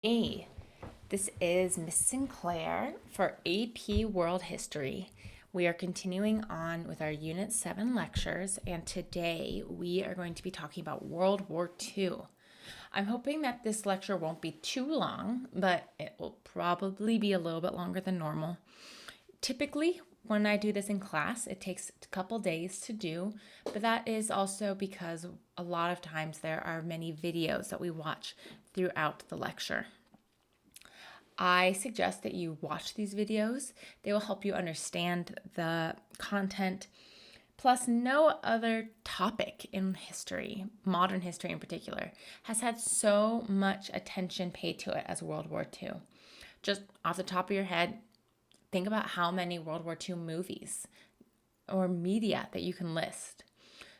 Hey, this is Miss Sinclair for AP World History. We are continuing on with our Unit 7 lectures, and today we are going to be talking about World War II. I'm hoping that this lecture won't be too long, but it will probably be a little bit longer than normal. Typically, when I do this in class, it takes a couple days to do, but that is also because a lot of times there are many videos that we watch throughout the lecture. I suggest that you watch these videos. They will help you understand the content. Plus, no other topic in history, modern history in particular, has had so much attention paid to it as World War II. Just off the top of your head, think about how many World War II movies or media that you can list.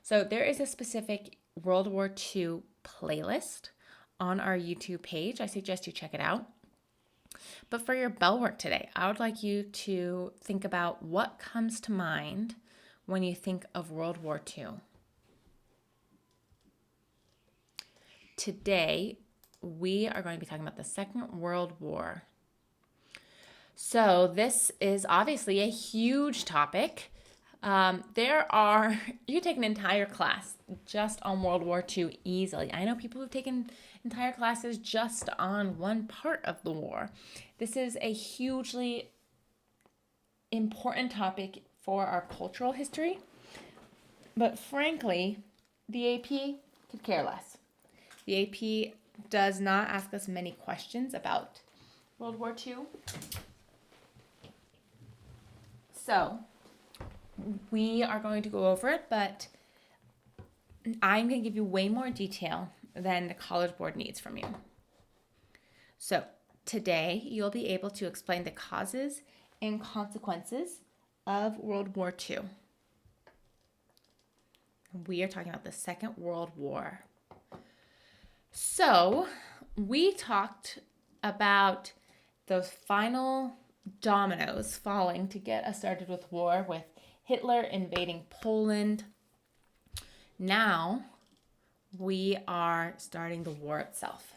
So there is a specific World War II playlist on our YouTube page. I suggest you check it out. But for your Bellwork today, I would like you to think about what comes to mind when you think of World War II. Today, we are going to be talking about the Second World War. So this is obviously a huge topic. You can take an entire class just on World War II easily. I know people who've taken entire classes just on one part of the war. This is a hugely important topic for our cultural history, but frankly, the AP could care less. The AP does not ask us many questions about World War II. So, we are going to go over it, but I'm going to give you way more detail than the College Board needs from you. So, today you'll be able to explain the causes and consequences of World War II. We are talking about the Second World War. So, we talked about those final dominoes falling to get us started with war, with Hitler invading Poland. Now we are starting the war itself.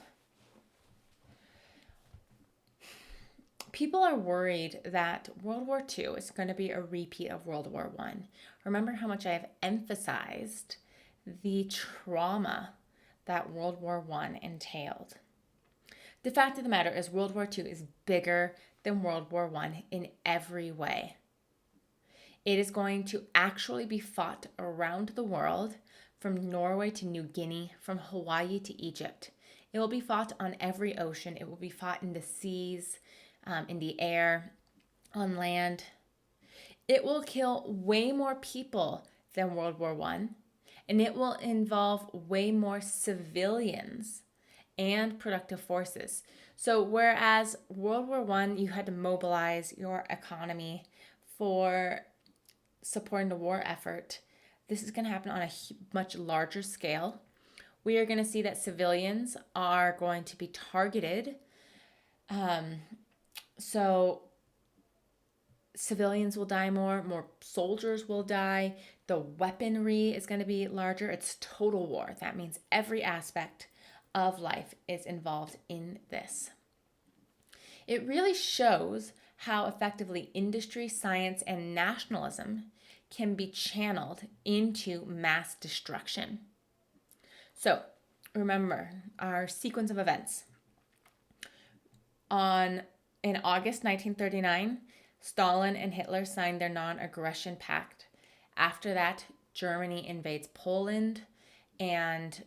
People are worried that World War II is going to be a repeat of World War I. Remember how much I have emphasized the trauma that World War I entailed. The fact of the matter is World War II is bigger than World War I in every way. It is going to actually be fought around the world, from Norway to New Guinea, from Hawaii to Egypt. It will be fought on every ocean. It will be fought in the seas, in the air, on land. It will kill way more people than World War I, and it will involve way more civilians and productive forces. So whereas World War I, you had to mobilize your economy for supporting the war effort, this is going to happen on a much larger scale. We are going to see that civilians are going to be targeted. So civilians will die more soldiers will die. The weaponry is going to be larger. It's total war. That means every aspect of life is involved in this. It really shows how effectively industry, science, and nationalism can be channeled into mass destruction. So, remember our sequence of events. In August 1939, Stalin and Hitler signed their non-aggression pact. After that, Germany invades Poland, and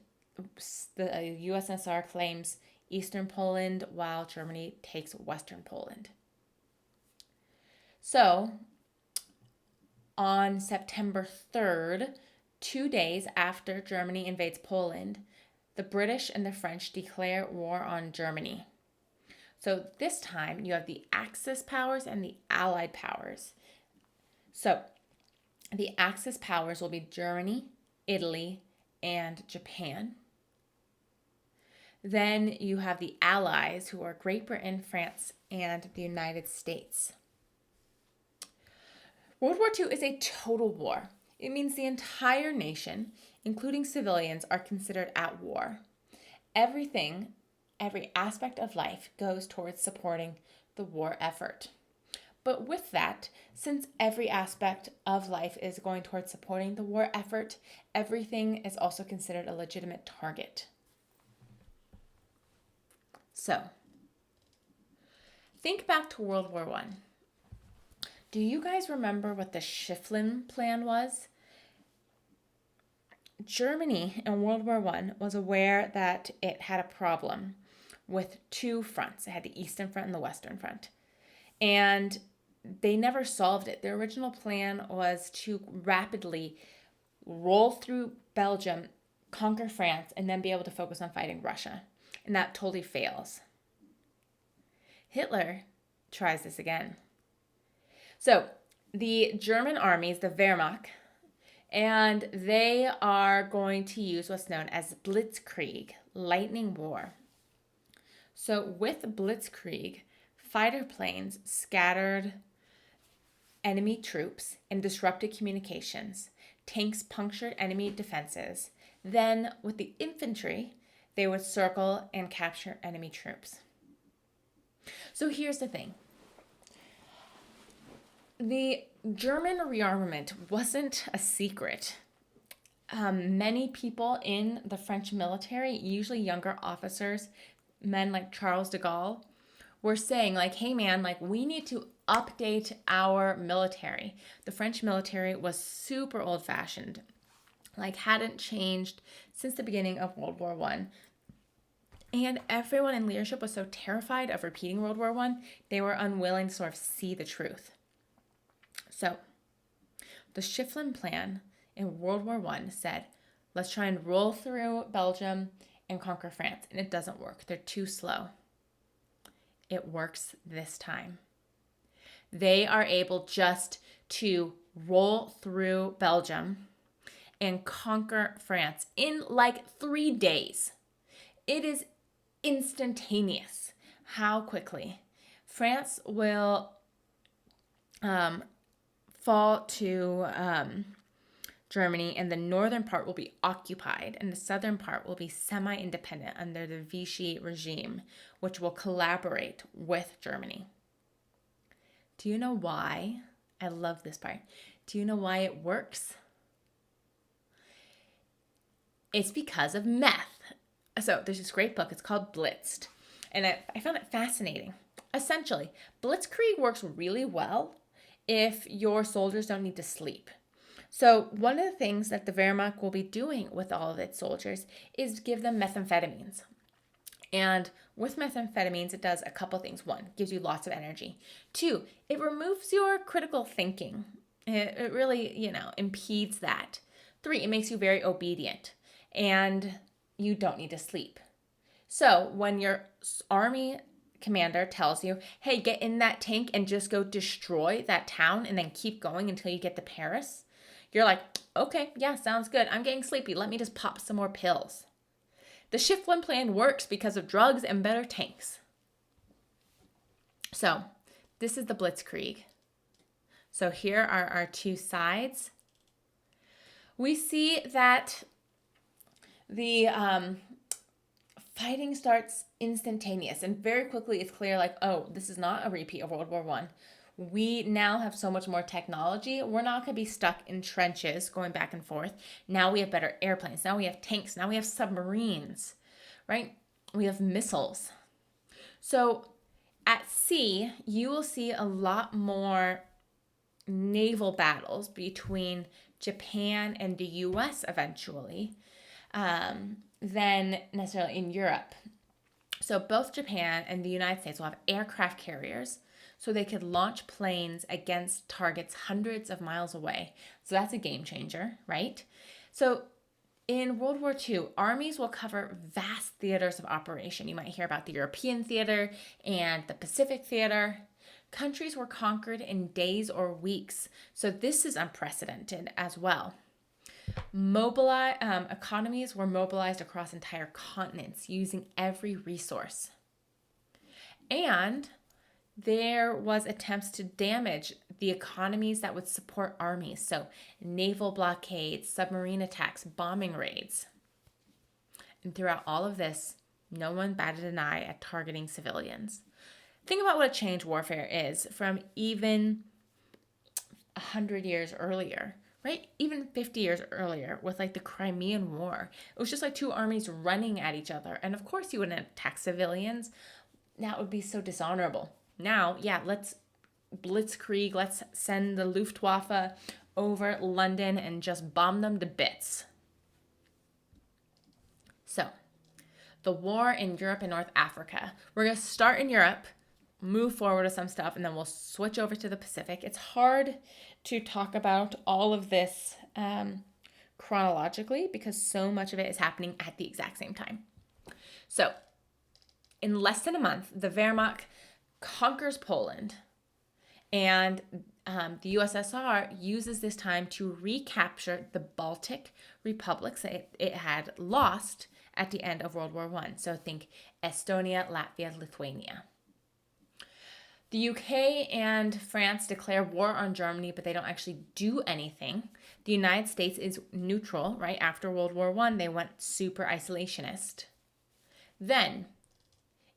the USSR claims Eastern Poland while Germany takes Western Poland. So, on September 3rd, 2 days after Germany invades Poland, the British and the French declare war on Germany. So this time you have the Axis powers and the Allied powers. So the Axis powers will be Germany, Italy, and Japan. Then you have the Allies, who are Great Britain, France, and the United States. World War II is a total war. It means the entire nation, including civilians, are considered at war. Everything every aspect of life goes towards supporting the war effort. But with that, since every aspect of life is going towards supporting the war effort, everything is also considered a legitimate target. So, think back to World War I. Do you guys remember what the Schiffman plan was? Germany in World War I was aware that it had a problem with two fronts. It had the Eastern Front and the Western Front. And they never solved it. Their original plan was to rapidly roll through Belgium, conquer France, and then be able to focus on fighting Russia. And that totally fails. Hitler tries this again. So the German armies, the Wehrmacht, and they are going to use what's known as Blitzkrieg, lightning war. So with Blitzkrieg, fighter planes scattered enemy troops and disrupted communications. Tanks punctured enemy defenses. Then with the infantry, they would circle and capture enemy troops. So here's the thing. The German rearmament wasn't a secret. Many people in the French military, usually younger officers, men like Charles de Gaulle, were saying like, hey man, like we need to update our military. The French military was super old-fashioned, like hadn't changed since the beginning of World War I. And everyone in leadership was so terrified of repeating World War I, they were unwilling to sort of see the truth. So the Schiffman plan in World War I said, let's try and roll through Belgium and conquer France. And it doesn't work. They're too slow. It works this time. They are able just to roll through Belgium and conquer France in like 3 days. It is instantaneous how quickly France will fall to Germany, and the northern part will be occupied, and the southern part will be semi-independent under the Vichy regime, which will collaborate with Germany. Do you know why? I love this part. Do you know why it works? It's because of meth. So there's this great book. It's called Blitzed, and I found it fascinating. Essentially, Blitzkrieg works really well if your soldiers don't need to sleep. So one of the things that the Wehrmacht will be doing with all of its soldiers is give them methamphetamines. And with methamphetamines, it does a couple things. One, gives you lots of energy. Two, it removes your critical thinking. It really, impedes that. Three, it makes you very obedient. And you don't need to sleep. So when your army commander tells you, hey, get in that tank and just go destroy that town and then keep going until you get to Paris, you're like, okay, yeah, sounds good. I'm getting sleepy. Let me just pop some more pills. The Schiffman plan works because of drugs and better tanks. So this is the Blitzkrieg. So here are our two sides. We see that the fighting starts instantaneous, and very quickly it's clear like, oh, this is not a repeat of World War I. We now have so much more technology. We're not going to be stuck in trenches going back and forth. Now we have better airplanes. Now we have tanks. Now we have submarines, right? We have missiles. So at sea, you will see a lot more naval battles between Japan and the US eventually than necessarily in Europe. So both Japan and the United States will have aircraft carriers, so they could launch planes against targets hundreds of miles away. So that's a game changer, right? So in World War II, armies will cover vast theaters of operation. You might hear about the European theater and the Pacific theater. Countries were conquered in days or weeks. So this is unprecedented as well. Economies were mobilized across entire continents using every resource. And there was attempts to damage the economies that would support armies. So naval blockades, submarine attacks, bombing raids. And throughout all of this, No one batted an eye at targeting civilians. Think about what a change warfare is from even 100 years earlier, right? Even 50 years earlier with like the Crimean War. It was just like two armies running at each other. And of course you wouldn't attack civilians. That would be so dishonorable. Now, yeah, let's Blitzkrieg, let's send the Luftwaffe over London and just bomb them to bits. So, the war in Europe and North Africa. We're going to start in Europe, move forward with some stuff, and then we'll switch over to the Pacific. It's hard to talk about all of this chronologically because so much of it is happening at the exact same time. So, in less than a month, the Wehrmacht conquers Poland, and the USSR uses this time to recapture the Baltic republics that it had lost at the end of World War I. So think Estonia, Latvia, Lithuania. The UK and France declare war on Germany, but they don't actually do anything. The United States is neutral, right? After World War I, they went super isolationist. Then,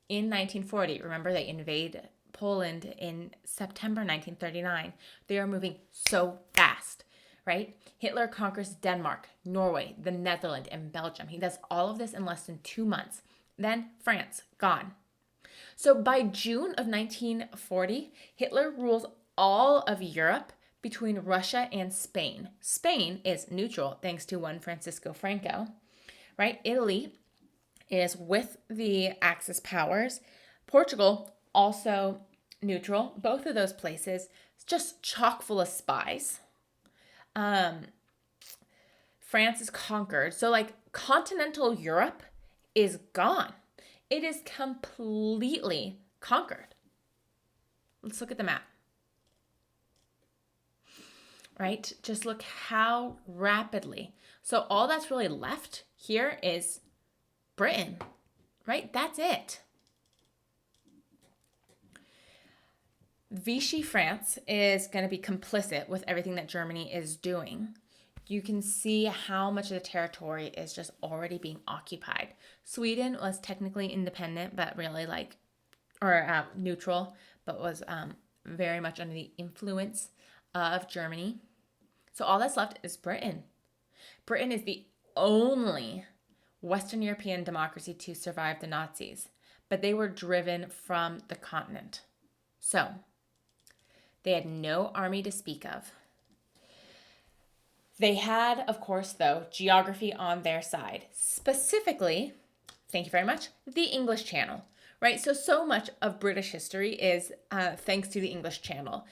in 1940, remember they invade Poland in September 1939. They are moving so fast, right? Hitler conquers Denmark, Norway, the Netherlands, and Belgium. He does all of this in less than 2 months. Then France, gone. So by June of 1940, Hitler rules all of Europe between Russia and Spain. Spain is neutral thanks to one Francisco Franco, right? Italy is with the Axis powers. Portugal, also neutral. Both of those places, just chock full of spies. France is conquered. So like continental Europe is gone. It is completely conquered. Let's look at the map. Right? Just look how rapidly. So all that's really left here is Britain, right? That's it. Vichy France is going to be complicit with everything that Germany is doing. You can see how much of the territory is just already being occupied. Sweden was technically independent, but really neutral, but was very much under the influence of Germany. So all that's left is Britain. Britain is the only Western European democracy to survive the Nazis, but they were driven from the continent. So they had no army to speak of. They had, of course, though, geography on their side. Specifically, thank you very much, the English Channel, right? So much of British history is thanks to the English Channel.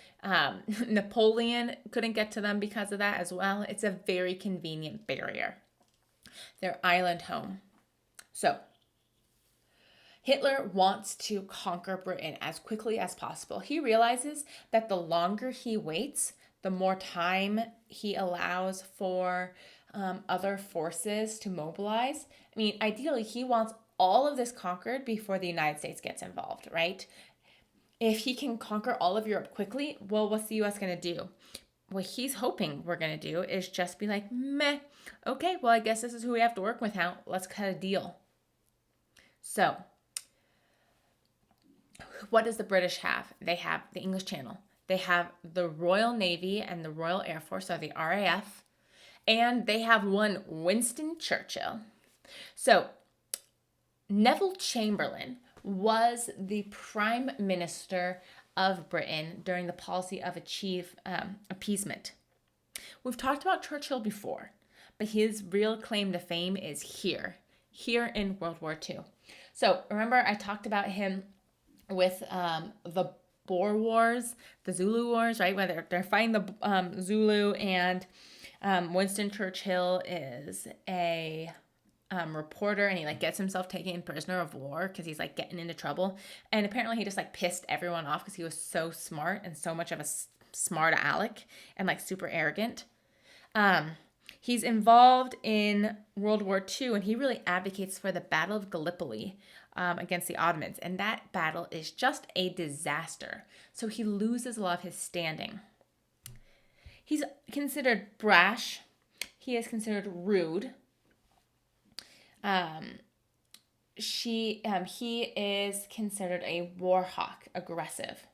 Napoleon couldn't get to them because of that as well. It's a very convenient barrier. Their island home. So, Hitler wants to conquer Britain as quickly as possible. He realizes that the longer he waits, the more time he allows for other forces to mobilize. I mean, ideally, he wants all of this conquered before the United States gets involved, right? If he can conquer all of Europe quickly, well, what's the U.S. going to do? What he's hoping we're going to do is just be like, meh, okay, well, I guess this is who we have to work with now. Let's cut a deal. So, what does the British have? They have the English Channel. They have the Royal Navy and the Royal Air Force, or the RAF. And they have one Winston Churchill. So, Neville Chamberlain was the Prime Minister of Britain during the policy of appeasement. We've talked about Churchill before, but his real claim to fame is here in World War II. So remember I talked about him with the Boer Wars, the Zulu Wars, right? Where they're fighting the Zulu, and Winston Churchill is a reporter, and he like gets himself taken prisoner of war because he's like getting into trouble, and apparently he just like pissed everyone off because he was so smart and so much of a smart aleck and like super arrogant. He's involved in World War II, and he really advocates for the Battle of Gallipoli against the Ottomans, and that battle is just a disaster. So he loses a lot of his standing. He's considered brash. He is considered rude. he is considered a war hawk, aggressive.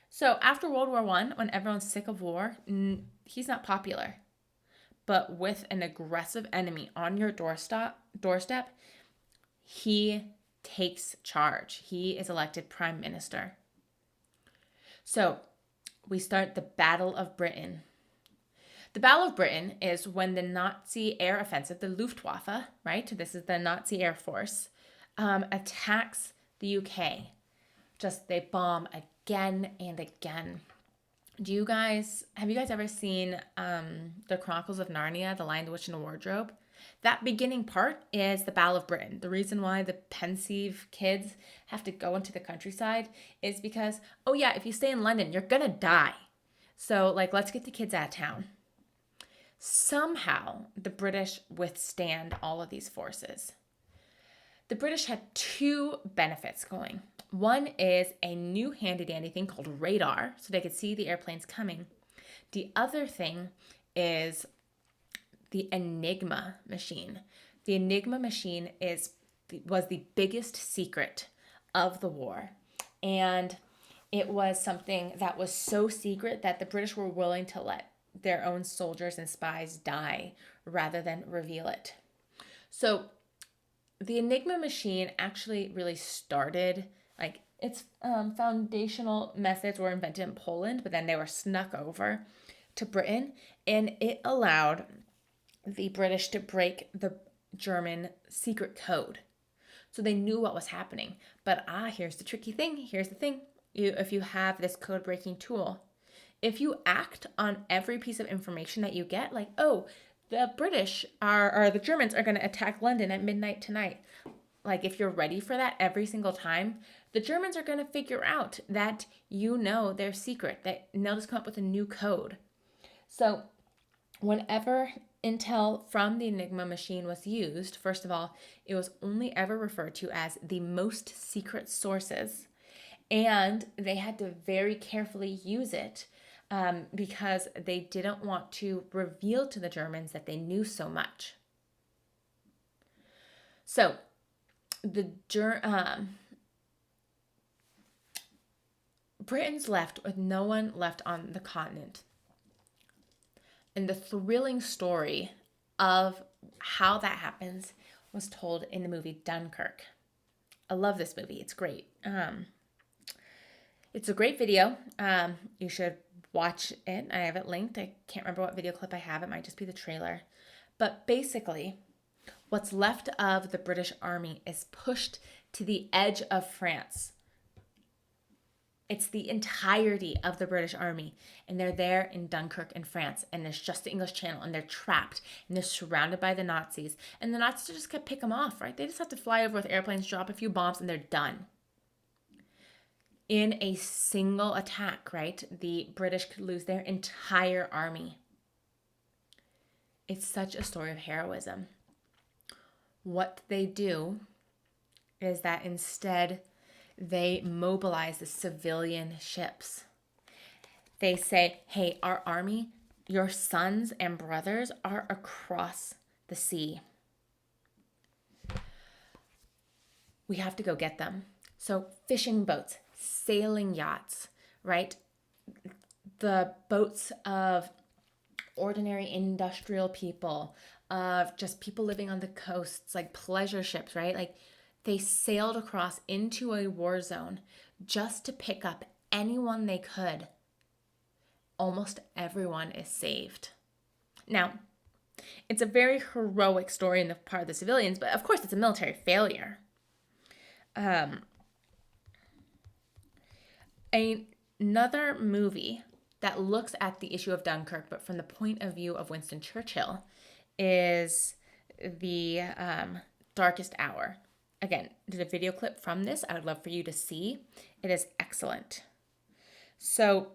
So after World War I, when everyone's sick of war, he's not popular. But with an aggressive enemy on your doorstep, he takes charge. He is elected prime minister. So we start the Battle of Britain. The Battle of Britain is when the Nazi air offensive, the Luftwaffe, right? This is the Nazi Air Force, attacks the UK. They bomb again and again. Have you guys ever seen the Chronicles of Narnia, The Lion, the Witch, and the Wardrobe? That beginning part is the Battle of Britain. The reason why the pensive kids have to go into the countryside is because, oh yeah, if you stay in London, you're gonna die. So let's get the kids out of town. Somehow, the British withstand all of these forces. The British had two benefits going. One is a new handy-dandy thing called radar, so they could see the airplanes coming. The other thing is the Enigma machine. The Enigma machine was the biggest secret of the war. And it was something that was so secret that the British were willing to let their own soldiers and spies die rather than reveal it. So the Enigma machine actually really started, its foundational methods were invented in Poland, but then they were snuck over to Britain, and it allowed the British to break the German secret code. So they knew what was happening. But here's the tricky thing. Here's the thing. If you have this code breaking tool, if you act on every piece of information that you get, the British or the Germans are going to attack London at midnight tonight. If you're ready for that every single time, the Germans are going to figure out that their secret, that they'll just come up with a new code. So whenever intel from the Enigma machine was used, first of all, it was only ever referred to as the most secret sources. And they had to very carefully use it because they didn't want to reveal to the Germans that they knew so much. So Britain's left with no one left on the continent. And the thrilling story of how that happens was told in the movie Dunkirk. I love this movie. It's great. It's a great video. You should watch it. I have it linked. I can't remember what video clip I have. It might just be the trailer. But basically, what's left of the British Army is pushed to the edge of France. It's the entirety of the British Army, and they're there in Dunkirk in France, and there's just the English Channel, and they're trapped, and they're surrounded by the Nazis, and the Nazis just can't pick them off, right? They just have to fly over with airplanes, drop a few bombs, and they're done. In a single attack, right, the British could lose their entire army. It's such a story of heroism. What they do is that instead they mobilize the civilian ships. They say, hey, our army, your sons and brothers are across the sea. We have to go get them. So fishing boats, sailing yachts, right? The boats of ordinary industrial people, of just people living on the coasts, pleasure ships, right? They sailed across into a war zone just to pick up anyone they could. Almost everyone is saved. Now, it's a very heroic story in the part of the civilians, but of course it's a military failure. Another movie that looks at the issue of Dunkirk, but from the point of view of Winston Churchill, is The Darkest Hour. Again, there's a video clip from this I would love for you to see. It is excellent. So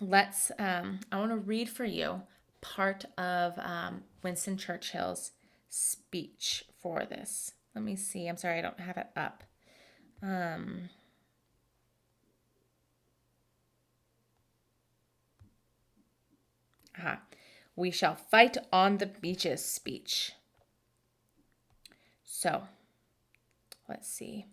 I want to read for you part of Winston Churchill's speech for this. Let me see. I'm sorry, I don't have it up. We shall fight on the beaches speech. So, let's see.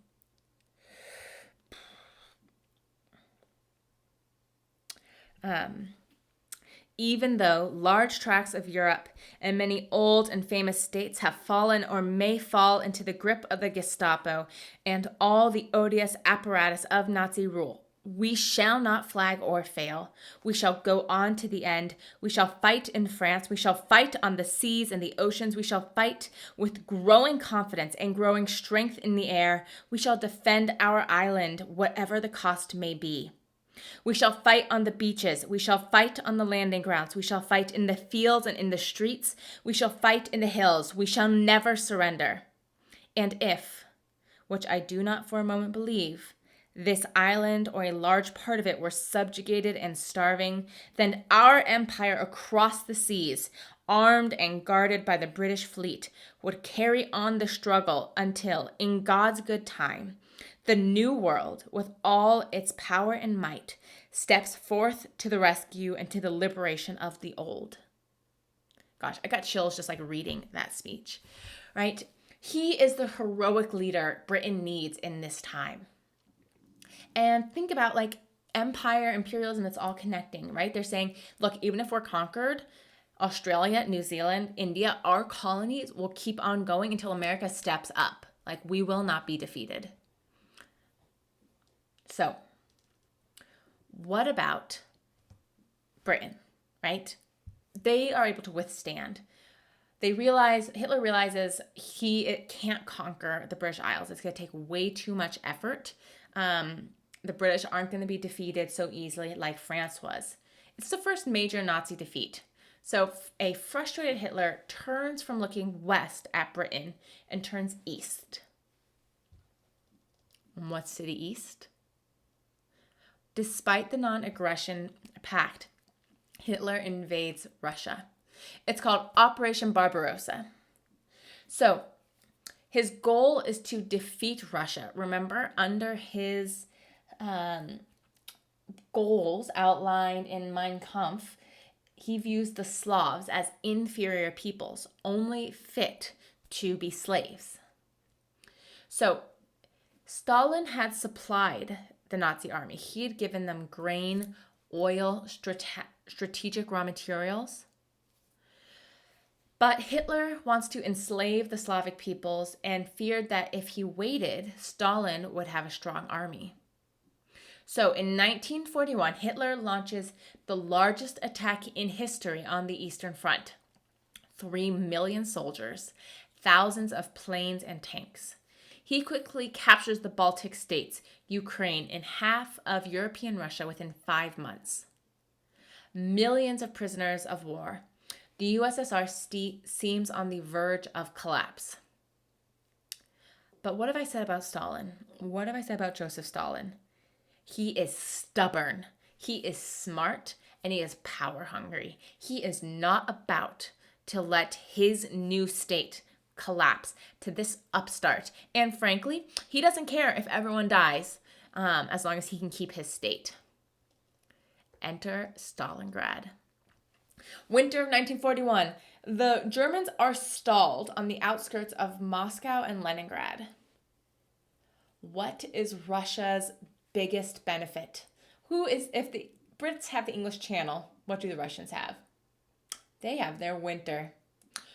Even though large tracts of Europe and many old and famous states have fallen or may fall into the grip of the Gestapo and all the odious apparatus of Nazi rule, we shall not flag or fail. We shall go on to the end. We shall fight in France. We shall fight on the seas and the oceans. We shall fight with growing confidence and growing strength in the air. We shall defend our island, whatever the cost may be. We shall fight on the beaches. We shall fight on the landing grounds. We shall fight in the fields and in the streets. We shall fight in the hills. We shall never surrender. And if, which I do not for a moment believe, this island or a large part of it were subjugated and starving, then our empire across the seas, armed and guarded by the British fleet, would carry on the struggle until, in God's good time, the new world, with all its power and might, steps forth to the rescue and to the liberation of the old. Gosh, I got chills just like reading that speech, right? He is the heroic leader Britain needs in this time. And think about like empire, imperialism, it's all connecting, right? They're saying, look, even if we're conquered, Australia, New Zealand, India, our colonies will keep on going until America steps up. Like, we will not be defeated. So, what about Britain, right? They are able to withstand. Hitler realizes it can't conquer the British Isles. It's going to take way too much effort. The British aren't going to be defeated so easily like France was. It's the first major Nazi defeat. So a frustrated Hitler turns from looking west at Britain and turns east. And what's to the east? Despite the non-aggression pact, Hitler invades Russia. It's called Operation Barbarossa. So his goal is to defeat Russia. Remember, under his goals outlined in Mein Kampf, he views the Slavs as inferior peoples, only fit to be slaves. So Stalin had supplied the Nazi army. He had given them grain, oil, strategic raw materials. But Hitler wants to enslave the Slavic peoples and feared that if he waited, Stalin would have a strong army. So in 1941, Hitler launches the largest attack in history on the Eastern Front. 3 million soldiers, thousands of planes and tanks. He quickly captures the Baltic states, Ukraine, and half of European Russia within 5 months. Millions of prisoners of war. The USSR seems on the verge of collapse. But what have I said about Stalin? What have I said about Joseph Stalin? He is stubborn, he is smart, and he is power hungry. He is not about to let his new state collapse to this upstart. And frankly, he doesn't care if everyone dies as long as he can keep his state. Enter Stalingrad. Winter of 1941. The Germans are stalled on the outskirts of Moscow and Leningrad. What is Russia's biggest benefit? If the Brits have the English Channel, what do the Russians have? They have their winter.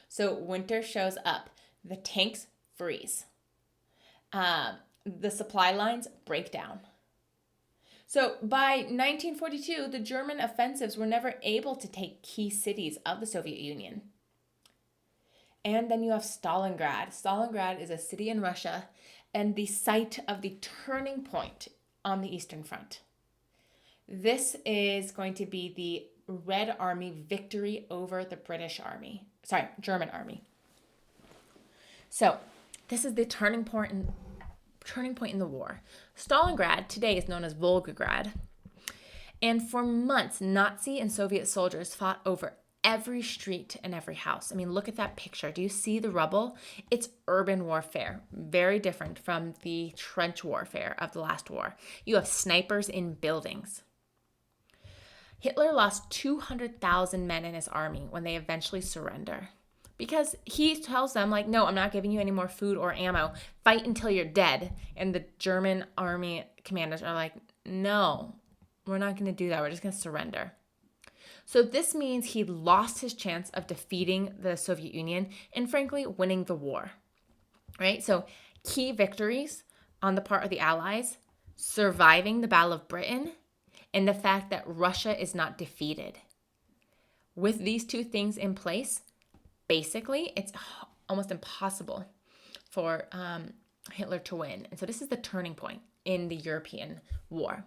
So winter shows up. The tanks freeze. The supply lines break down. So by 1942, the German offensives were never able to take key cities of the Soviet Union. And then you have Stalingrad. Stalingrad is a city in Russia and the site of the turning point on the Eastern Front. This is going to be the Red Army victory over the German army. So this is the turning point in the war. Stalingrad today is known as Volgograd. And for months, Nazi and Soviet soldiers fought over every street and every house. I mean, look at that picture. Do you see the rubble? It's urban warfare, very different from the trench warfare of the last war. You have snipers in buildings. Hitler lost 200,000 men in his army when they eventually surrender. because he tells them, like, no, I'm not giving you any more food or ammo. Fight until you're dead. And the German army commanders are like, no, we're not going to do that. We're just going to surrender. So this means he lost his chance of defeating the Soviet Union and, frankly, winning the war, right? So key victories on the part of the Allies, surviving the Battle of Britain, and the fact that Russia is not defeated. With these two things in place, basically, it's almost impossible for Hitler to win. And so this is the turning point in the European war.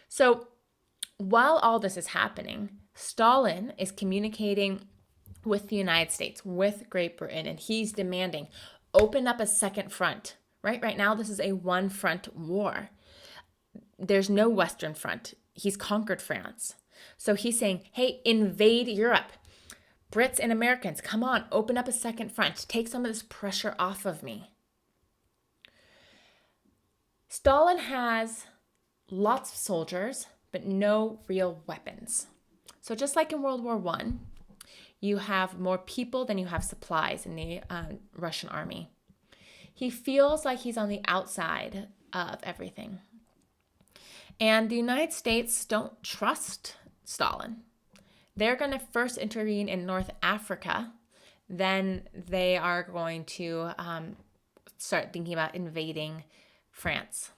So while all this is happening, Stalin is communicating with the United States, with Great Britain, and he's demanding, open up a second front, right? Right now, this is a one-front war. There's no Western Front. He's conquered France. So he's saying, hey, invade Europe. Brits and Americans, come on, open up a second front. Take some of this pressure off of me. Stalin has lots of soldiers, but no real weapons. So just like in World War I, you have more people than you have supplies in the Russian army. He feels like he's on the outside of everything. And the United States don't trust Stalin. They're going to first intervene in North Africa. Then they are going to start thinking about invading France.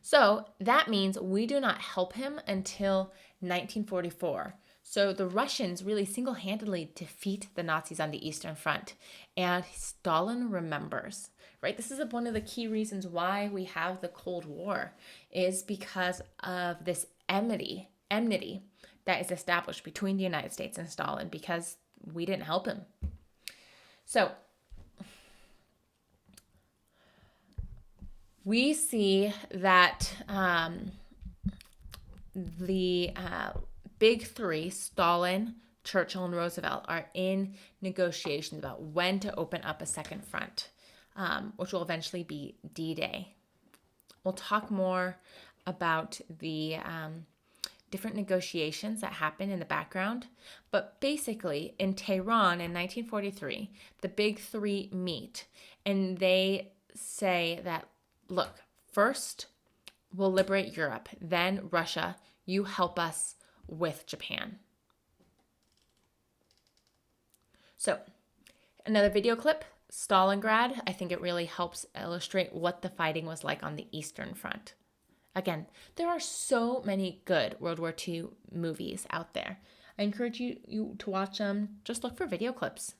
So that means we do not help him until 1944. So the Russians really single-handedly defeat the Nazis on the Eastern Front. And Stalin remembers, right? This is one of the key reasons why we have the Cold War, is because of this enmity that is established between the United States and Stalin because we didn't help him. So we see that the big three, Stalin, Churchill, and Roosevelt, are in negotiations about when to open up a second front, which will eventually be D-Day. We'll talk more about the different negotiations that happen in the background. But basically, in Tehran in 1943, the big three meet, and they say that, look, first, we'll liberate Europe. Then Russia, you help us with Japan. So, another video clip, Stalingrad. I think it really helps illustrate what the fighting was like on the Eastern Front. Again, there are so many good World War II movies out there. I encourage you to watch them. Just look for video clips.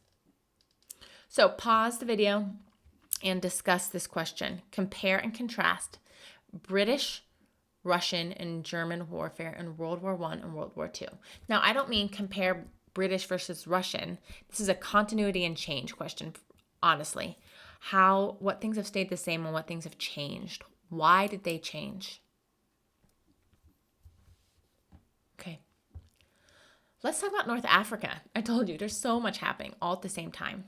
So pause the video and discuss this question. Compare and contrast British, Russian, and German warfare in World War I and World War II. Now, I don't mean compare British versus Russian. This is a continuity and change question, honestly. What things have stayed the same and what things have changed. Why did they change? Okay. Let's talk about North Africa. I told you, there's so much happening all at the same time.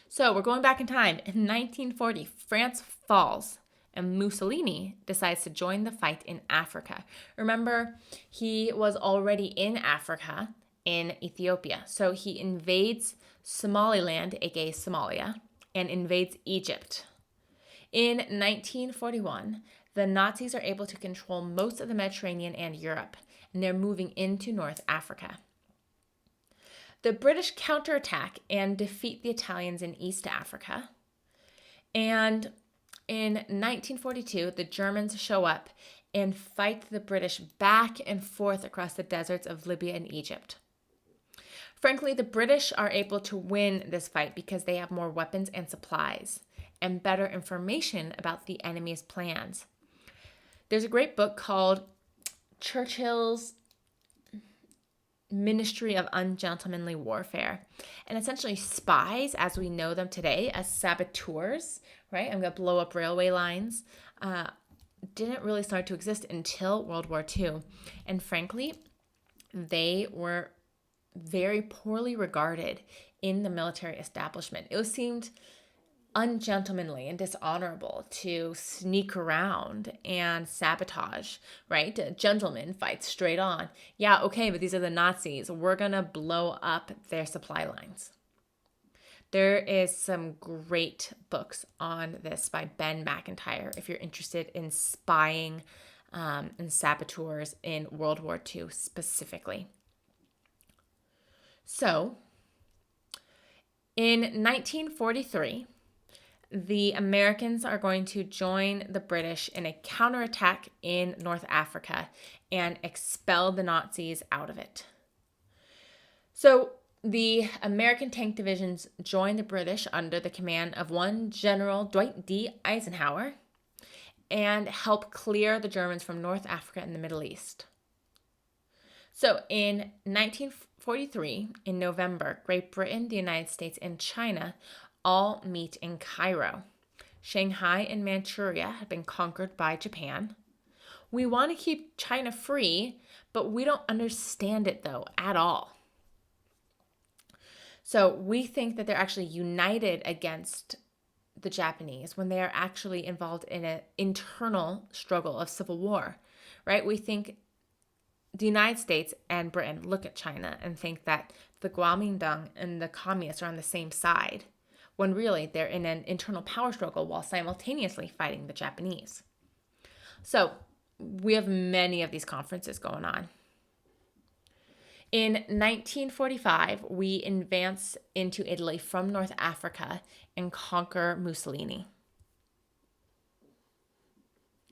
So we're going back in time. In 1940, France falls, and Mussolini decides to join the fight in Africa. Remember, he was already in Africa, in Ethiopia. So he invades Somaliland, aka Somalia, and invades Egypt. In 1941, the Nazis are able to control most of the Mediterranean and Europe, and they're moving into North Africa. The British counterattack and defeat the Italians in East Africa. And in 1942, the Germans show up and fight the British back and forth across the deserts of Libya and Egypt. Frankly, the British are able to win this fight because they have more weapons and supplies and better information about the enemy's plans. There's a great book called Churchill's Ministry of Ungentlemanly Warfare. And essentially spies, as we know them today, as saboteurs, right? I'm going to blow up railway lines, didn't really start to exist until World War II. And frankly, they were very poorly regarded in the military establishment. It seemed ungentlemanly and dishonorable to sneak around and sabotage, right? A gentleman fights straight on. Yeah, okay, but these are the Nazis. We're going to blow up their supply lines. There is some great books on this by Ben McIntyre if you're interested in spying and saboteurs in World War II specifically. So, in 1943, the Americans are going to join the British in a counterattack in North Africa and expel the Nazis out of it. So the American tank divisions joined the British under the command of one General Dwight D. Eisenhower and help clear the Germans from North Africa and the Middle East. So in 1943, in November, Great Britain, the United States, and China all meet in Cairo. Shanghai and Manchuria have been conquered by Japan. We want to keep China free, but we don't understand it, though, at all. So we think that they're actually united against the Japanese when they are actually involved in an internal struggle of civil war, right? We think the United States and Britain look at China and think that the Kuomintang and the communists are on the same side, when really they're in an internal power struggle while simultaneously fighting the Japanese. So we have many of these conferences going on. In 1945, we advance into Italy from North Africa and conquer Mussolini.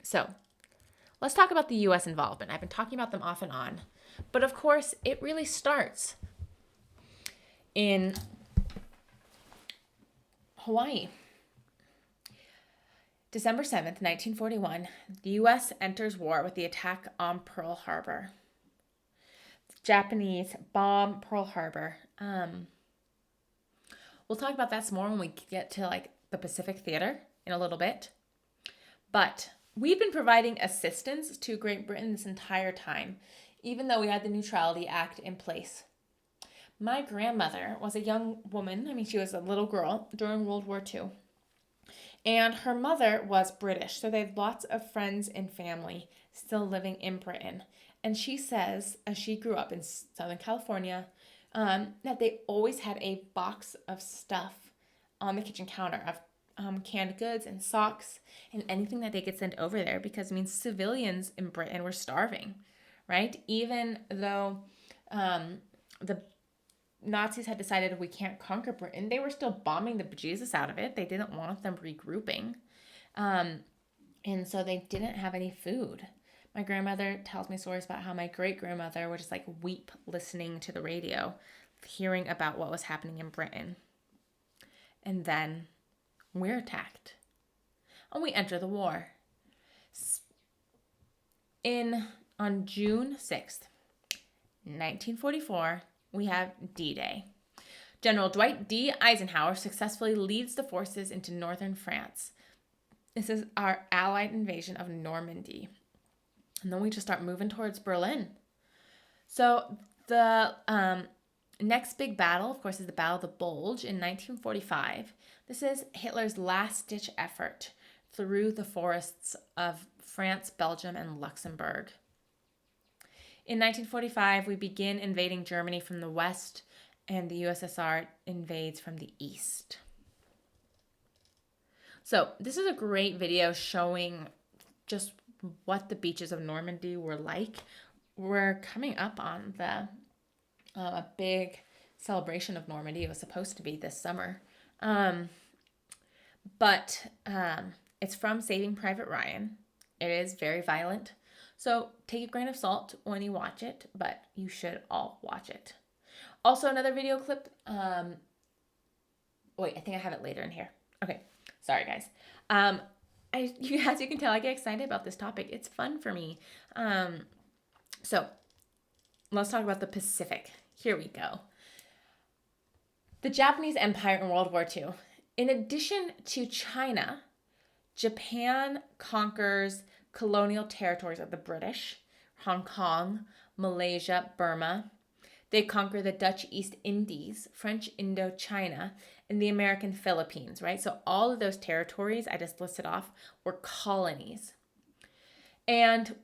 So let's talk about the U.S. involvement. I've been talking about them off and on. But of course, it really starts in Hawaii. December 7th, 1941, the U.S. enters war with the attack on Pearl Harbor. The Japanese bomb Pearl Harbor. We'll talk about that some more when we get to the Pacific Theater in a little bit. But we've been providing assistance to Great Britain this entire time, even though we had the Neutrality Act in place. My grandmother was a young woman. She was a little girl during World War II. And her mother was British, so they had lots of friends and family still living in Britain. And she says, as she grew up in Southern California, that they always had a box of stuff on the kitchen counter of canned goods and socks and anything that they could send over there because, civilians in Britain were starving, right? Even though the Nazis had decided we can't conquer Britain, they were still bombing the bejesus out of it. They didn't want them regrouping. And so they didn't have any food. My grandmother tells me stories about how my great-grandmother would just weep listening to the radio, hearing about what was happening in Britain. And then we're attacked. And we enter the war. On June 6th, 1944, we have D-Day. General Dwight D. Eisenhower successfully leads the forces into northern France. This is our Allied invasion of Normandy. And then we just start moving towards Berlin. So the next big battle, of course, is the Battle of the Bulge in 1945. This is Hitler's last-ditch effort through the forests of France, Belgium, and Luxembourg. In 1945, we begin invading Germany from the west, and the USSR invades from the east. So this is a great video showing just what the beaches of Normandy were like. We're coming up on a big celebration of Normandy. It was supposed to be this summer. But it's from Saving Private Ryan. It is very violent. So take a grain of salt when you watch it, but you should all watch it. Also, another video clip. Wait, I think I have it later in here. Okay, sorry guys. As you can tell, I get excited about this topic. It's fun for me. So let's talk about the Pacific. Here we go. The Japanese Empire in World War II. In addition to China, Japan conquers colonial territories of the British, Hong Kong, Malaysia, Burma. They conquer the Dutch East Indies, French Indochina, and the American Philippines, right? So all of those territories I just listed off were colonies. And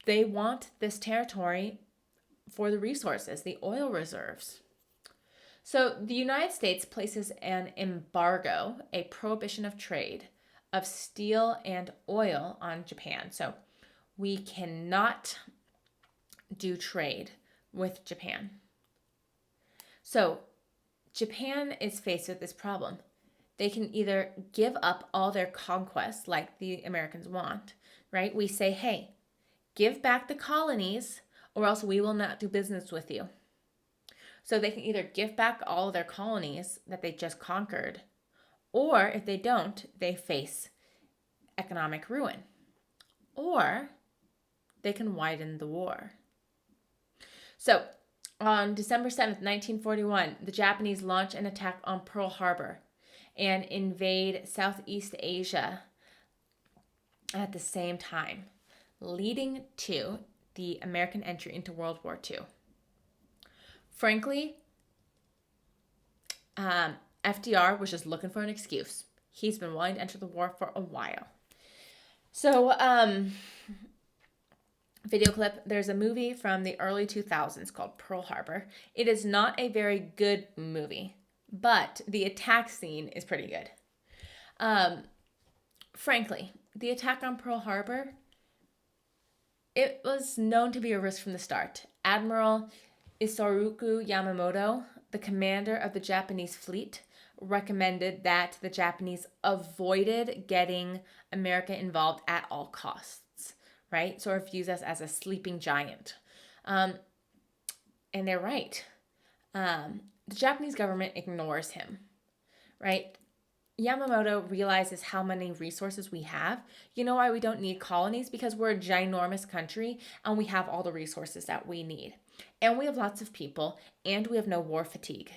they want this territory for the resources, the oil reserves. So the United States places an embargo, a prohibition of trade of steel and oil on Japan. So we cannot do trade with Japan. So Japan is faced with this problem. They can either give up all their conquests like the Americans want, right? We say, hey, give back the colonies or else we will not do business with you. So they can either give back all of their colonies that they just conquered, or if they don't, they face economic ruin. Or they can widen the war. So on December 7th, 1941, the Japanese launch an attack on Pearl Harbor and invade Southeast Asia at the same time, leading to the American entry into World War II. Frankly, FDR was just looking for an excuse. He's been wanting to enter the war for a while. So, video clip, there's a movie from the early 2000s called Pearl Harbor. It is not a very good movie, but the attack scene is pretty good. Frankly, the attack on Pearl Harbor, it was known to be a risk from the start. Admiral Isoroku Yamamoto, the commander of the Japanese fleet, recommended that the Japanese avoided getting America involved at all costs, right? Sort of views us as a sleeping giant. And they're right. The Japanese government ignores him, right? Yamamoto realizes how many resources we have. You know why we don't need colonies? Because we're a ginormous country and we have all the resources that we need. And we have lots of people and we have no war fatigue,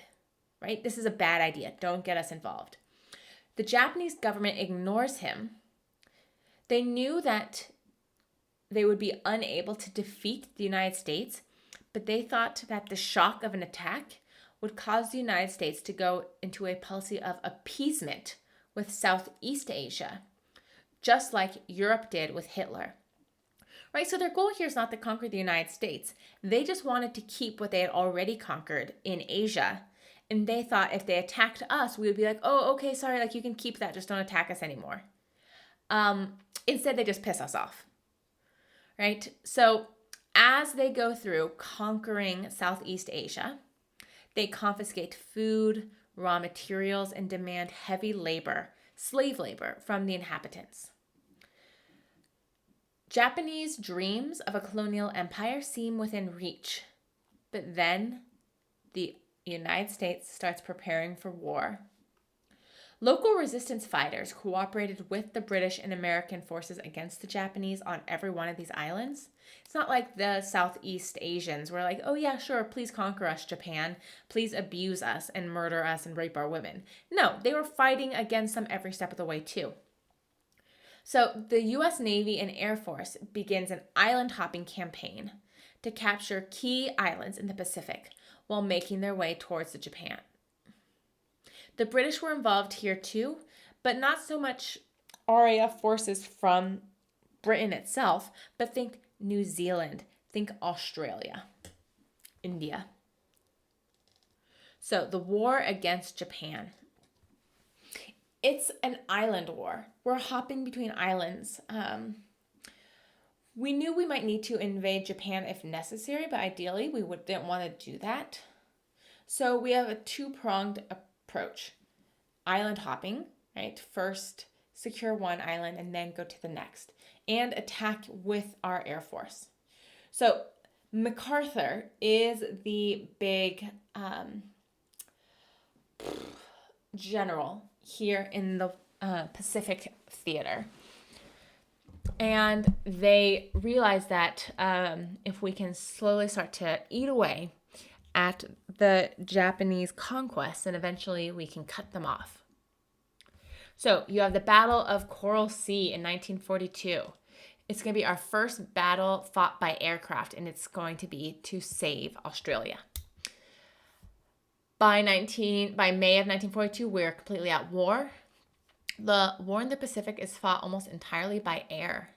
right? This is a bad idea. Don't get us involved. The Japanese government ignores him. They knew that they would be unable to defeat the United States, but they thought that the shock of an attack would cause the United States to go into a policy of appeasement with Southeast Asia, just like Europe did with Hitler. Right, so their goal here is not to conquer the United States. They just wanted to keep what they had already conquered in Asia. And they thought if they attacked us, we would be like, oh, okay, sorry, like you can keep that, just don't attack us anymore. Instead, they just piss us off. Right, so as they go through conquering Southeast Asia, they confiscate food, raw materials, and demand heavy labor, slave labor, from the inhabitants. Japanese dreams of a colonial empire seem within reach, but then the United States starts preparing for war. Local resistance fighters cooperated with the British and American forces against the Japanese on every one of these islands. It's not like the Southeast Asians were like, oh yeah, sure, please conquer us, Japan. Please abuse us and murder us and rape our women. No, they were fighting against them every step of the way too. So the U.S. Navy and Air Force begins an island hopping campaign to capture key islands in the Pacific while making their way towards the Japan. The British were involved here too, but not so much RAF forces from Britain itself, but think New Zealand, think Australia, India. So the war against Japan. It's an island war. We're hopping between islands. We knew we might need to invade Japan if necessary, but ideally we didn't want to do that. So we have a two-pronged approach. Island hopping, right? First, secure one island and then go to the next. And attack with our Air Force. So MacArthur is the big general here in the Pacific theater. And they realize that if we can slowly start to eat away at the Japanese conquest, and eventually we can cut them off. So you have the Battle of Coral Sea in 1942. It's going to be our first battle fought by aircraft, and it's going to be to save Australia. By May of 1942, we're completely at war. The war in the Pacific is fought almost entirely by air.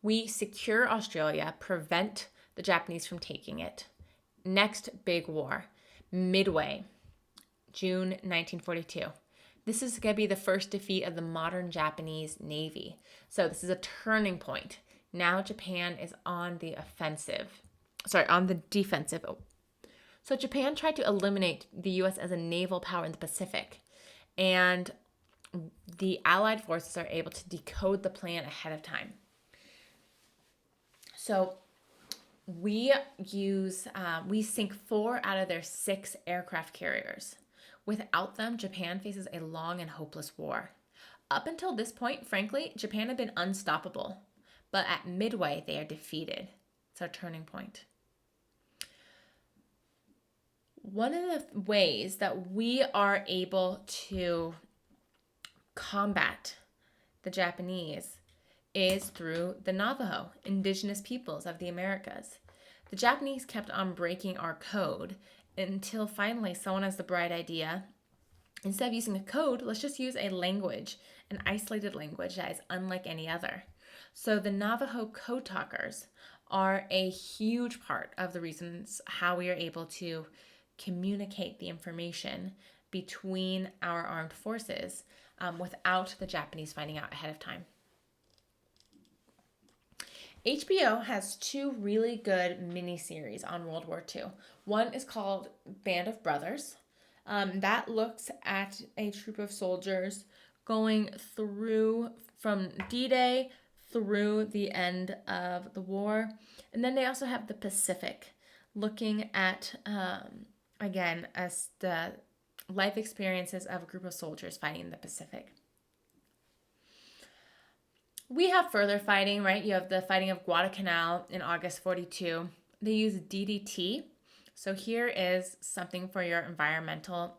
We secure Australia, prevent the Japanese from taking it. Next big war, Midway, June 1942. This is going to be the first defeat of the modern Japanese Navy. So this is a turning point. Now Japan is on the defensive. So Japan tried to eliminate the U.S. as a naval power in the Pacific. And the Allied forces are able to decode the plan ahead of time. So we sink 4 out of their 6 aircraft carriers. Without them, Japan faces a long and hopeless war. Up until this point, frankly, Japan had been unstoppable. But at Midway, they are defeated. It's our turning point. One of the ways that we are able to combat the Japanese is through the Navajo, indigenous peoples of the Americas. The Japanese kept on breaking our code until finally someone has the bright idea. Instead of using a code, let's just use a language, an isolated language that is unlike any other. So the Navajo code talkers are a huge part of the reasons how we are able to communicate the information between our armed forces without the Japanese finding out ahead of time. HBO has 2 really good miniseries on World War II. One is called Band of Brothers. That looks at a troop of soldiers going through from D-Day through the end of the war. And then they also have the Pacific, looking at, again, as the life experiences of a group of soldiers fighting in the Pacific. We have further fighting, right? You have the fighting of Guadalcanal in August 42. They use DDT. So here is something for your environmental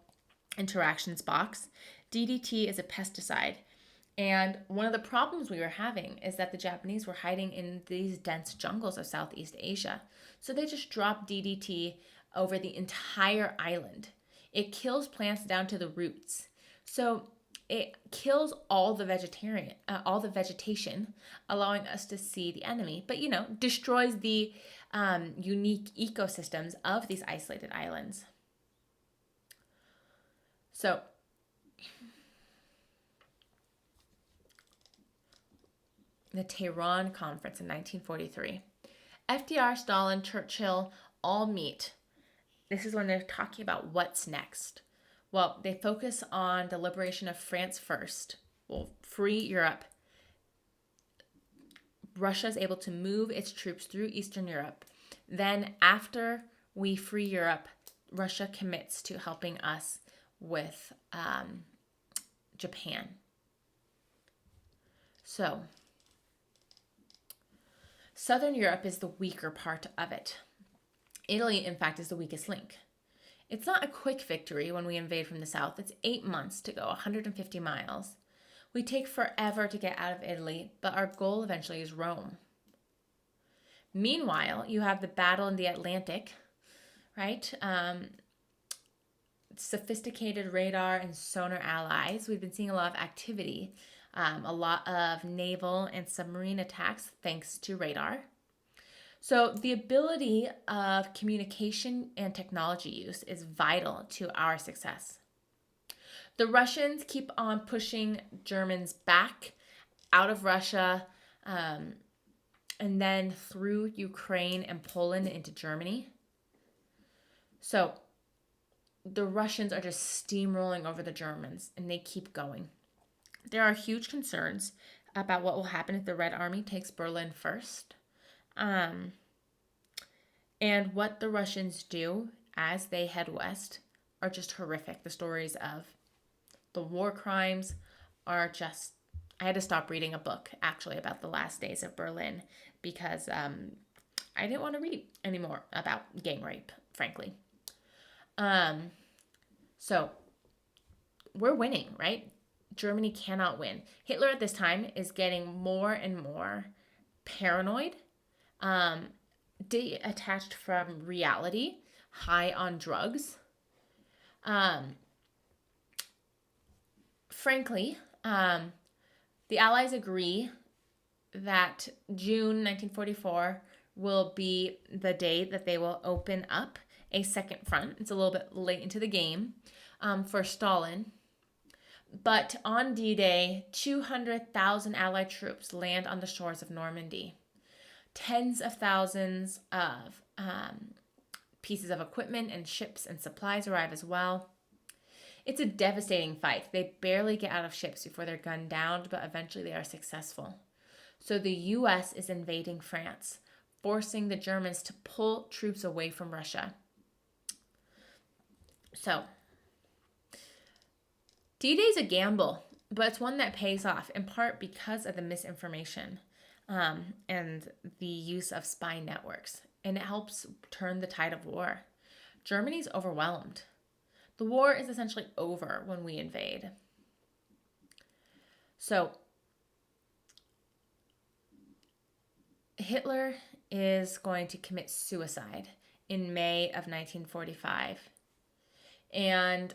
interactions box. DDT is a pesticide. And one of the problems we were having is that the Japanese were hiding in these dense jungles of Southeast Asia. So they just dropped DDT over the entire island. It kills plants down to the roots. So it kills all the vegetation, allowing us to see the enemy, but destroys the unique ecosystems of these isolated islands. So the Tehran Conference in 1943. FDR, Stalin, Churchill all meet. This is when they're talking about what's next. Well, they focus on the liberation of France first. We'll free Europe. Russia is able to move its troops through Eastern Europe. Then after we free Europe, Russia commits to helping us with Japan. So, Southern Europe is the weaker part of it. Italy, in fact, is the weakest link. It's not a quick victory when we invade from the south. It's 8 months to go, 150 miles. We take forever to get out of Italy, but our goal eventually is Rome. Meanwhile, you have the battle in the Atlantic, right? Sophisticated radar and sonar allies. We've been seeing a lot of activity, a lot of naval and submarine attacks thanks to radar. So the ability of communication and technology use is vital to our success. The Russians keep on pushing Germans back out of Russia and then through Ukraine and Poland into Germany. So the Russians are just steamrolling over the Germans and they keep going. There are huge concerns about what will happen if the Red Army takes Berlin first. And what the Russians do as they head west are just horrific. The stories of the war crimes are just, I had to stop reading a book actually about the last days of Berlin because I didn't want to read anymore about gang rape, frankly. So we're winning, right? Germany cannot win. Hitler at this time is getting more and more paranoid, detached from reality, high on drugs. Frankly, the Allies agree that June 1944 will be the day that they will open up a second front. It's a little bit late into the game for Stalin. But on D-Day, 200,000 Allied troops land on the shores of Normandy. Tens of thousands of pieces of equipment and ships and supplies arrive as well. It's a devastating fight. They barely get out of ships before they're gunned down, but eventually they are successful. So the U.S. is invading France, forcing the Germans to pull troops away from Russia. So D-Day is a gamble, but it's one that pays off, in part because of the misinformation and the use of spy networks. And it helps turn the tide of war. Germany's overwhelmed. The war is essentially over when we invade. So Hitler is going to commit suicide in May of 1945. And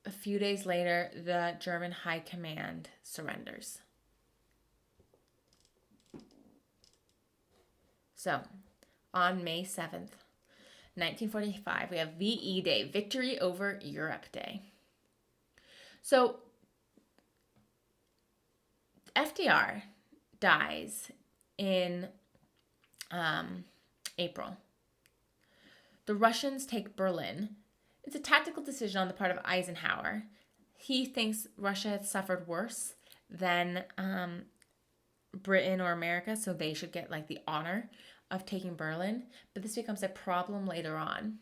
a few days later, the German High Command surrenders. So, on May 7th, 1945, we have VE Day, Victory Over Europe Day. So, FDR dies in April. The Russians take Berlin. It's a tactical decision on the part of Eisenhower. He thinks Russia had suffered worse than Britain or America, so they should get like the honor of taking Berlin. But this becomes a problem later on.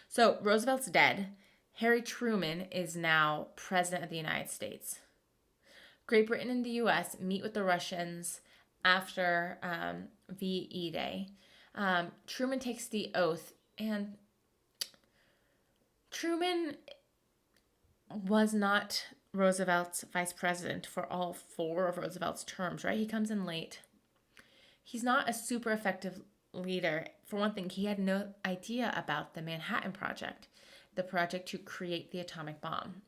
So Roosevelt's dead. Harry Truman is now president of the United States. Great Britain and the U.S. meet with the Russians after VE Day. Truman takes the oath, and Truman was not Roosevelt's vice president for all 4 of Roosevelt's terms, right? He comes in late. He's not a super effective leader. For one thing, he had no idea about the Manhattan Project, the project to create the atomic bomb.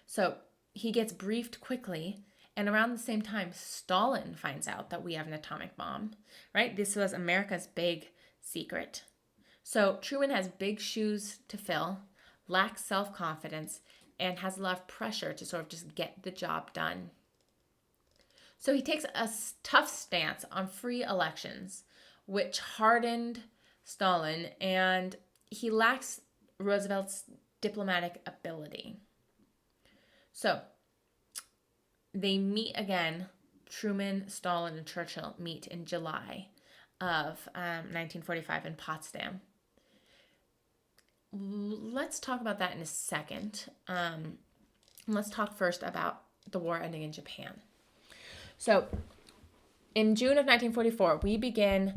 So he gets briefed quickly, and around the same time, Stalin finds out that we have an atomic bomb, right? This was America's big secret. So Truman has big shoes to fill, lacks self-confidence, and has a lot of pressure to sort of just get the job done. So he takes a tough stance on free elections, which hardened Stalin, and he lacks Roosevelt's diplomatic ability. So they meet again. Truman, Stalin, and Churchill meet in July of 1945 in Potsdam. Let's talk about that in a second. Let's talk first about the war ending in Japan. So in June of 1944, we begin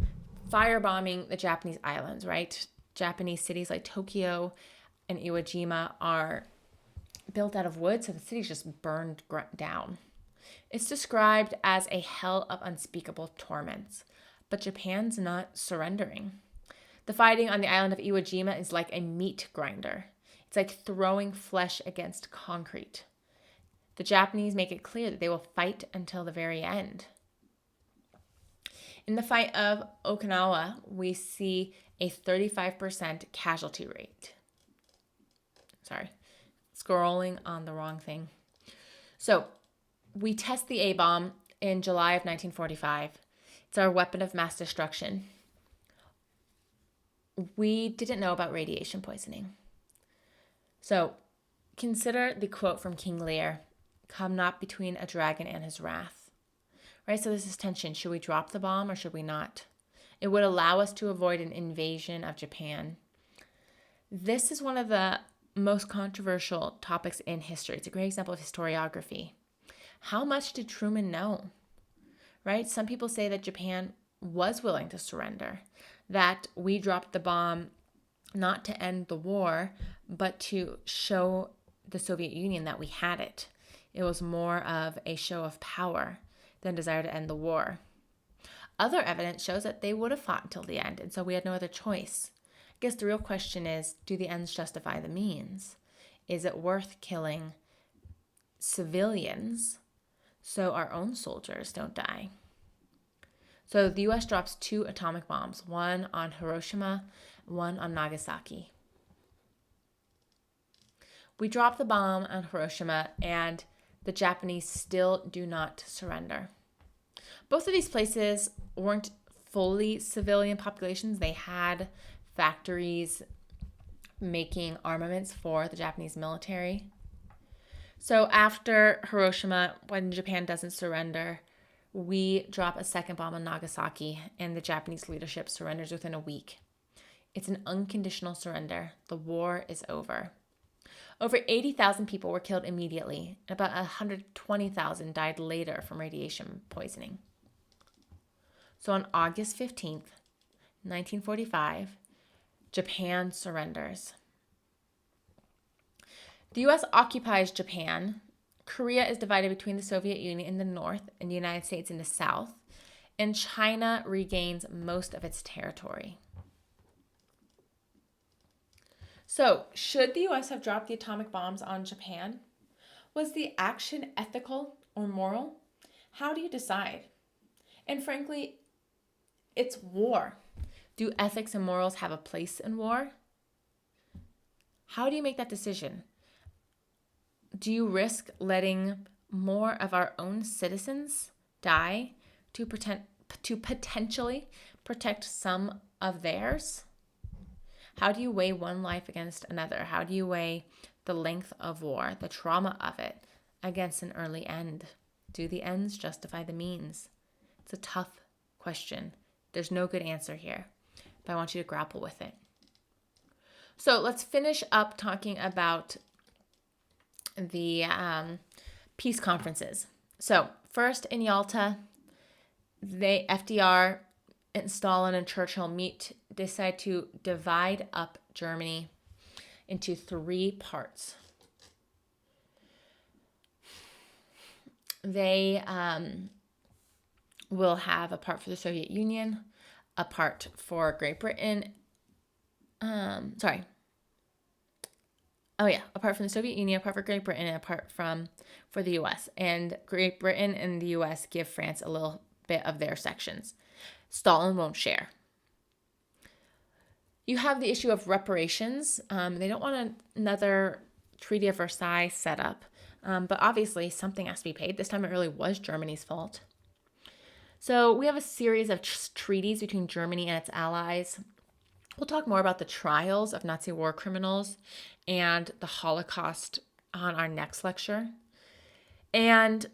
firebombing the Japanese islands, right? Japanese cities like Tokyo and Iwo Jima are built out of wood, so the city's just burned down. It's described as a hell of unspeakable torments, but Japan's not surrendering. The fighting on the island of Iwo Jima is like a meat grinder. It's like throwing flesh against concrete. The Japanese make it clear that they will fight until the very end. In the fight of Okinawa, we see a 35% casualty rate. Scrolling on the wrong thing. So we test the A-bomb in July of 1945. It's our weapon of mass destruction. We didn't know about radiation poisoning. So consider the quote from King Lear, "Come not between a dragon and his wrath." Right? So this is tension. Should we drop the bomb or should we not? It would allow us to avoid an invasion of Japan. This is one of the most controversial topics in history. It's a great example of historiography. How much did Truman know? Right? Some people say that Japan was willing to surrender, that we dropped the bomb not to end the war, but to show the Soviet Union that we had it. It was more of a show of power than desire to end the war. Other evidence shows that they would have fought until the end, and so we had no other choice. guess the real question is, do the ends justify the means? Is it worth killing civilians so our own soldiers don't die? So the US drops 2 atomic bombs, one on Hiroshima, one on Nagasaki. We drop the bomb on Hiroshima and the Japanese still do not surrender. Both of these places weren't fully civilian populations. They had factories making armaments for the Japanese military. So after Hiroshima, when Japan doesn't surrender, we drop a second bomb on Nagasaki and the Japanese leadership surrenders within a week. It's an unconditional surrender. The war is over. Over 80,000 people were killed immediately, and about 120,000 died later from radiation poisoning. So on August 15th, 1945, Japan surrenders. The U.S. occupies Japan. Korea is divided between the Soviet Union in the north and the United States in the south, and China regains most of its territory. So, should the U.S. have dropped the atomic bombs on Japan? Was the action ethical or moral? How do you decide? And frankly, it's war. Do ethics and morals have a place in war? How do you make that decision? Do you risk letting more of our own citizens die to potentially protect some of theirs? How do you weigh one life against another? How do you weigh the length of war, the trauma of it, against an early end? Do the ends justify the means? It's a tough question. There's no good answer here, but I want you to grapple with it. So let's finish up talking about the peace conferences. So first in Yalta, FDR and Stalin and Churchill decide to divide up Germany into 3 parts. They will have a part for the Soviet Union, a part for Great Britain. A part from the Soviet Union, a part for Great Britain, and a part for the U.S. And Great Britain and the U.S. give France a little bit of their sections. Stalin won't share. You have the issue of reparations. They don't want another Treaty of Versailles set up, but obviously something has to be paid. This time it really was Germany's fault. So we have a series of treaties between Germany and its allies. We'll talk more about the trials of Nazi war criminals and the Holocaust on our next lecture. And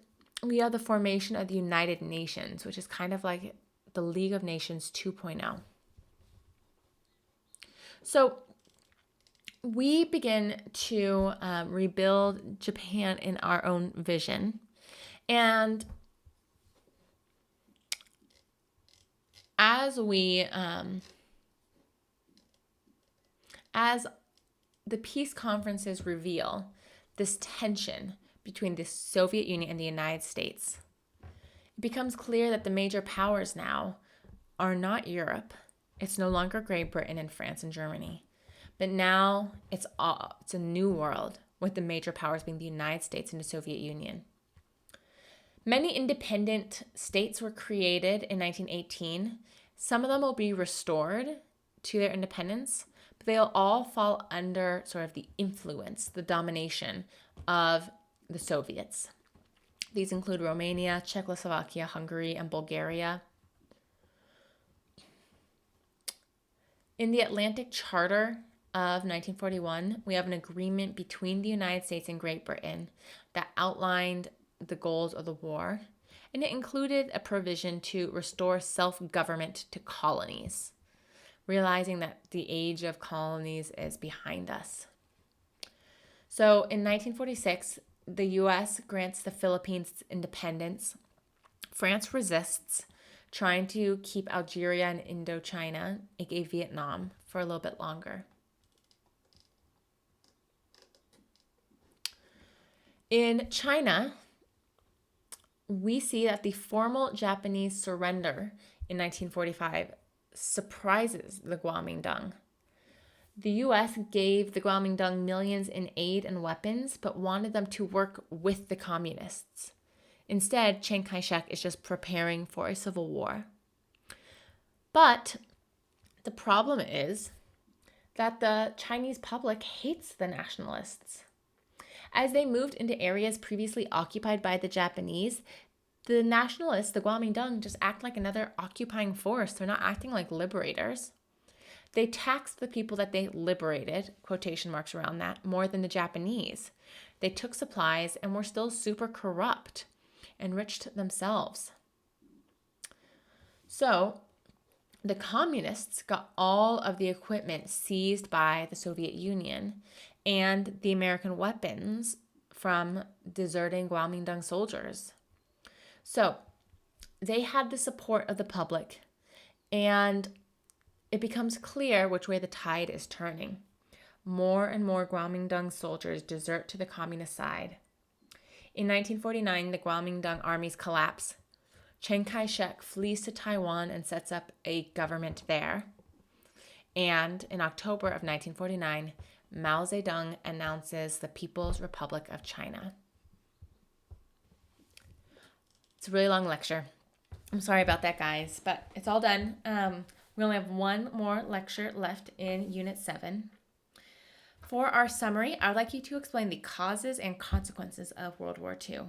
we have the formation of the United Nations, which is kind of like the League of Nations 2.0. So we begin to rebuild Japan in our own vision. And as the peace conferences reveal this tension between the Soviet Union and the United States, it becomes clear that the major powers now are not Europe. It's no longer Great Britain and France and Germany. But now it's a new world, with the major powers being the United States and the Soviet Union. Many independent states were created in 1918. Some of them will be restored to their independence, but they'll all fall under sort of the influence, the domination of the Soviets. These include Romania, Czechoslovakia, Hungary, and Bulgaria. In the Atlantic Charter of 1941, we have an agreement between the United States and Great Britain that outlined the goals of the war, and it included a provision to restore self-government to colonies, realizing that the age of colonies is behind us. So in 1946, the U.S. grants the Philippines independence. France resists, trying to keep Algeria and Indochina, aka Vietnam, for a little bit longer. In China, we see that the formal Japanese surrender in 1945 surprises the Kuomintang. The US gave the Guomindang millions in aid and weapons, but wanted them to work with the communists. Instead, Chiang Kai-shek is just preparing for a civil war. But the problem is that the Chinese public hates the nationalists. As they moved into areas previously occupied by the Japanese, the nationalists, the Guomindang, just act like another occupying force. They're not acting like liberators. They taxed the people that they liberated, quotation marks around that, more than the Japanese. They took supplies and were still super corrupt, enriched themselves. So the communists got all of the equipment seized by the Soviet Union and the American weapons from deserting Guomindang soldiers. So they had the support of the public, and it becomes clear which way the tide is turning. More and more Guomindang soldiers desert to the communist side. In 1949, the Guomindang armies collapse. Chiang Kai-shek flees to Taiwan and sets up a government there. And in October of 1949, Mao Zedong announces the People's Republic of China. It's a really long lecture. I'm sorry about that, guys, but it's all done. We only have one more lecture left in Unit 7. For our summary, I would like you to explain the causes and consequences of World War II.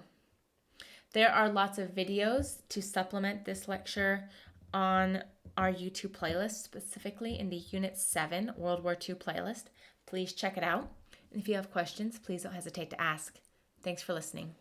There are lots of videos to supplement this lecture on our YouTube playlist, specifically in the Unit 7 World War II playlist. Please check it out. And if you have questions, please don't hesitate to ask. Thanks for listening.